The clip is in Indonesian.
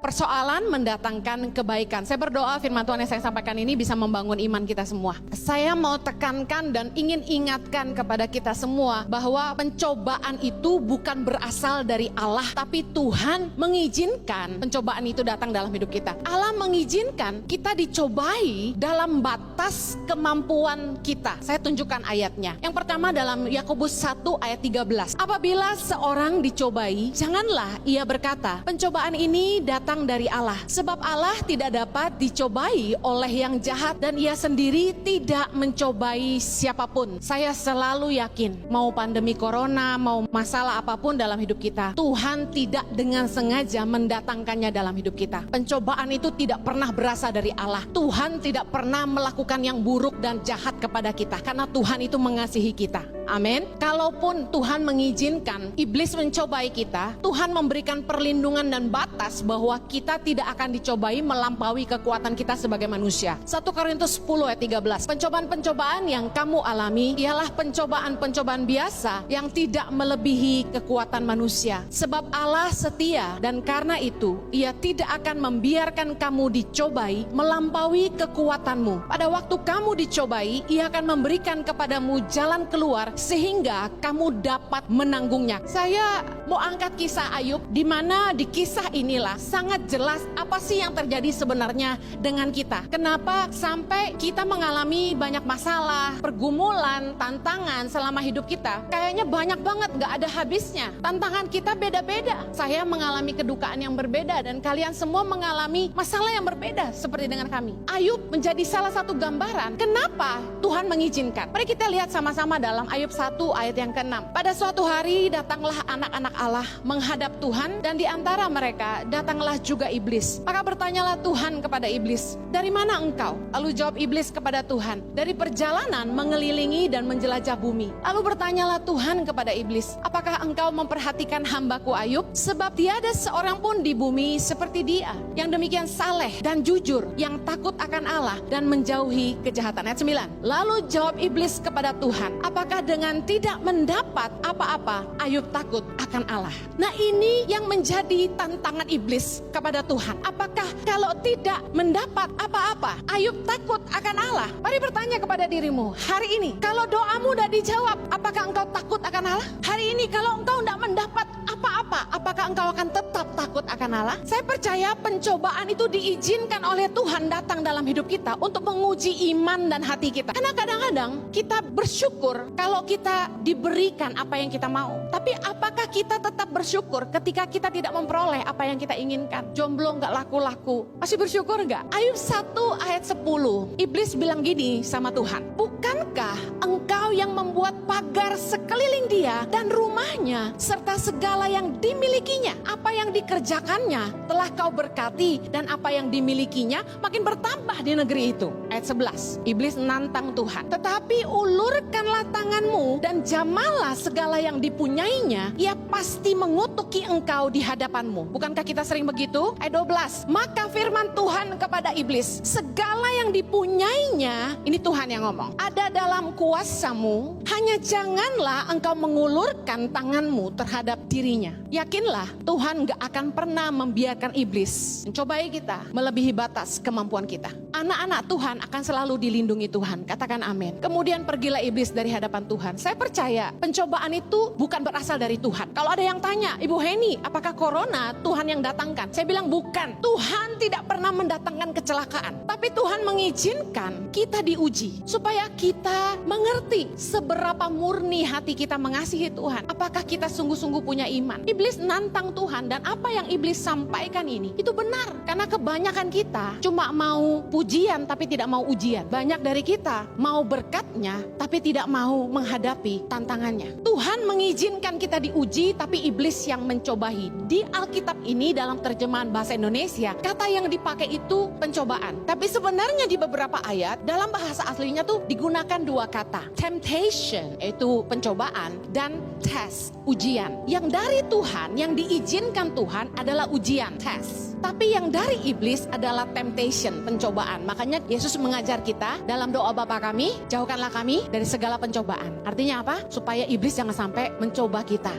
Persoalan mendatangkan kebaikan. Saya berdoa firman Tuhan yang saya sampaikan ini bisa membangun iman kita semua. Saya mau tekankan dan ingin ingatkan kepada kita semua bahwa pencobaan itu bukan berasal dari Allah, tapi Tuhan mengizinkan pencobaan itu datang dalam hidup kita. Allah mengizinkan kita dicobai dalam batas kemampuan kita. Saya tunjukkan ayatnya. Yang pertama dalam Yakobus 1 ayat 13. Apabila seorang dicobai, janganlah ia berkata, pencobaan ini datang dari Allah. Sebab Allah tidak dapat dicobai oleh yang jahat dan ia sendiri tidak mencobai siapapun. Saya selalu yakin, mau pandemi corona, mau masalah apapun dalam hidup kita, Tuhan tidak dengan sengaja mendatangkannya dalam hidup kita. Pencobaan itu tidak pernah berasal dari Allah. Tuhan tidak pernah melakukan yang buruk dan jahat kepada kita, karena Tuhan itu mengasihi kita. Amin. Kalaupun Tuhan mengizinkan iblis mencobai kita, Tuhan memberikan perlindungan dan batas bahwa kita tidak akan dicobai melampaui kekuatan kita sebagai manusia. 1 Korintus 10 ayat 13. Pencobaan-pencobaan yang kamu alami ialah pencobaan-pencobaan biasa yang tidak melebihi kekuatan manusia. Sebab Allah setia dan karena itu Ia tidak akan membiarkan kamu dicobai melampaui kekuatanmu. Pada waktu kamu dicobai, Ia akan memberikan kepadamu jalan keluar sehingga kamu dapat menanggungnya. Saya mau angkat kisah Ayub, di mana di kisah inilah sangat jelas apa sih yang terjadi sebenarnya dengan kita. Kenapa sampai kita mengalami banyak masalah, pergumulan, tantangan selama hidup kita. Kayaknya banyak banget, gak ada habisnya. Tantangan kita beda-beda. Saya mengalami kedukaan yang berbeda dan kalian semua mengalami masalah yang berbeda seperti dengan kami. Ayub menjadi salah satu gambaran kenapa Tuhan mengizinkan. Mari kita lihat sama-sama dalam Ayub 1 ayat yang ke-6. Pada suatu hari datanglah anak-anak Allah menghadap Tuhan dan di antara mereka datanglah juga iblis. Maka bertanyalah Tuhan kepada iblis, dari mana engkau? Lalu jawab iblis kepada Tuhan, dari perjalanan mengelilingi dan menjelajah bumi. Lalu bertanyalah Tuhan kepada iblis, apakah engkau memperhatikan hambaku Ayub? Sebab tiada seorang pun di bumi seperti dia, yang demikian saleh dan jujur, yang takut akan Allah dan menjauhi kejahatan. Ayat 9. Lalu jawab iblis kepada Tuhan, apakah dengan tidak mendapat apa-apa Ayub takut akan Allah? Nah, ini yang menjadi tantangan iblis kepada Tuhan. Apakah kalau tidak mendapat apa-apa Ayub takut akan Allah? Mari bertanya kepada dirimu, hari ini kalau doamu udah dijawab, apakah engkau takut akan Allah? Hari ini kalau engkau tidak mendapat apa-apa, apakah engkau akan tetap takut akan Allah? Saya percaya pencobaan itu diizinkan oleh Tuhan datang dalam hidup kita untuk menguji iman dan hati kita. Karena kadang-kadang kita bersyukur kalau kita diberikan apa yang kita mau. Tapi apakah kita tetap bersyukur ketika kita tidak memperoleh apa yang kita inginkan? Jomblo nggak laku-laku, masih bersyukur nggak? Ayub 1 ayat 10. Iblis bilang gini sama Tuhan, bukankah engkau yang membuat pagar sekeliling dia dan rumahnya serta segala yang dimilikinya? Apa yang dikerjakannya telah kau berkati dan apa yang dimilikinya makin bertambah di negeri itu. Ayat 11. Iblis nantang Tuhan, tetapi ulurkanlah tanganmu dan jamalah segala yang dipunyainya, ia pasti mengutuki engkau di hadapanmu. Bukankah kita sering begitu? Ayat 12. Maka firman Tuhan kepada iblis, segala yang dipunyainya, ini Tuhan yang ngomong, ada dalam kuasamu, hanya janganlah engkau mengulurkan tanganmu terhadap dirinya. Yakinlah Tuhan gak akan pernah membiarkan iblis mencobai kita melebihi batas kemampuan kita. Anak-anak Tuhan akan selalu dilindungi Tuhan. Katakan amin. Kemudian pergilah iblis dari hadapan Tuhan. Saya percaya pencobaan itu bukan berasal dari Tuhan. Kalau ada yang tanya, Ibu Heni, apakah corona Tuhan yang datangkan? Saya bilang bukan. Tuhan tidak pernah mendatangkan kecelakaan. Tapi Tuhan mengizinkan kita diuji supaya kita mengerti seberapa murni hati kita mengasihi Tuhan. Apakah kita sungguh-sungguh punya iman? Iblis nantang Tuhan dan apa yang iblis sampaikan ini itu benar. Karena kebanyakan kita cuma mau pujian tapi tidak mau ujian. Banyak dari kita mau berkatnya tapi tidak mau menghadapi tantangannya. Tuhan mengizinkan kita diuji tapi iblis yang mencobai. Di Alkitab ini dalam terjemahan bahasa Indonesia, kata yang dipakai itu pencobaan. Tapi sebenarnya di beberapa ayat dalam bahasa aslinya tuh digunakan dua kata. Temptation, yaitu pencobaan, dan test, ujian. Yang dari Tuhan, yang diizinkan Tuhan adalah ujian, test. Tapi yang dari iblis adalah temptation, pencobaan. Makanya Yesus mengajar kita dalam doa Bapa kami, jauhkanlah kami dari segala pencobaan. Artinya apa? Supaya iblis jangan sampai mencoba kita.